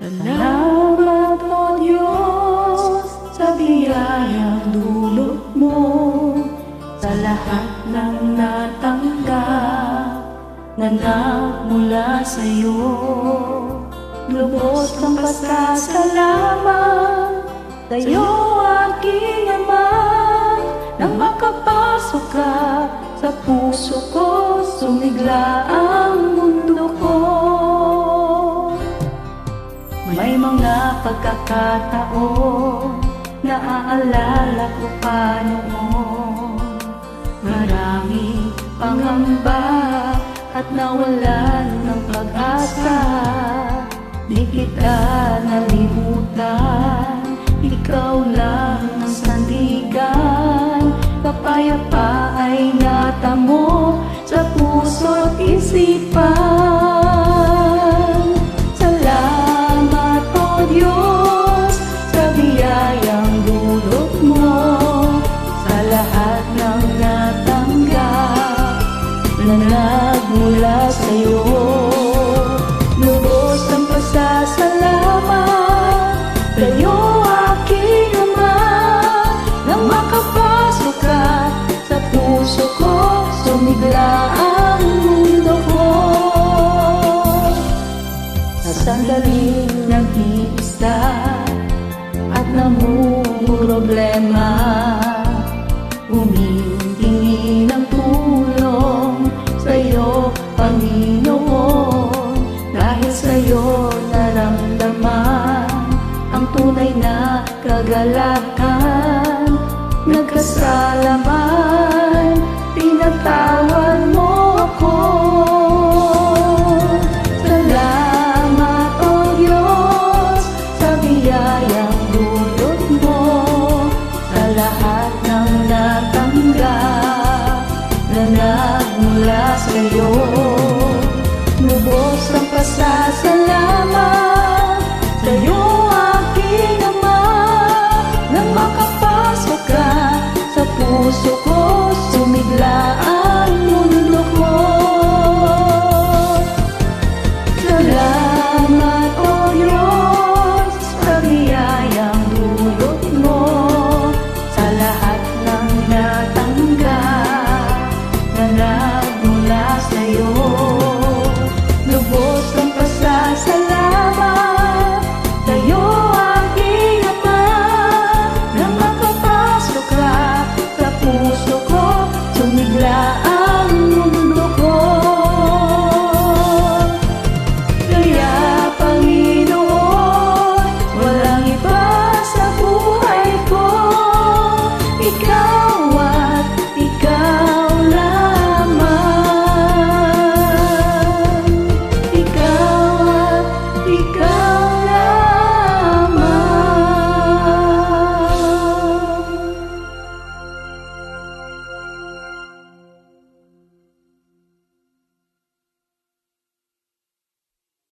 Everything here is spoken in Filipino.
Salamat o Diyos sa biyayang dulot mo, sa lahat ng natanggap na nagmula sa'yo. Lubos kang pasasalamat sa'yo, aking Ama, nang makapasok ka sa puso ko, sumigla ang mundo ko. May mga pagkakataon na aalala ko pa noon, maraming pangamba at nawalan ng pag-asa. Di kita nalimutan, ikaw lang ang sandigan. Kapayapa ay natamo sa puso't isipan. Salamat o Diyos sa biyayang dulot mo, sa lahat ng natanggap na nagmula sa'yo. Lubos ang pasasalamat sa'yo, aking Ama, nang makapasok ka sa puso ko, sumigla ang mundo ko. Sa sandaling nag-iisa at namumroblema, humihingi ng tulong sa'yo, Panginoon. Dahil sa'yo naramdaman ang tunay na kagalakan. Nagkasala man, pinatawad mo ako. Salamat o Diyos sa biyayang dulot mo, sa lahat ng natanggap na nagmula sa'yo. Lubos ang pasasalamat sa'yo, aking Ama, nang makapasok ka sa puso ko, sumigla ang mundo ko. Salamat o Diyos sa biyayang dulot mo, sa lahat ng natanggap na nagmula sa'yo. Lubos ang pasasalamat sa'yo, aking Ama, nang makapasok ka sa puso ko, sumigla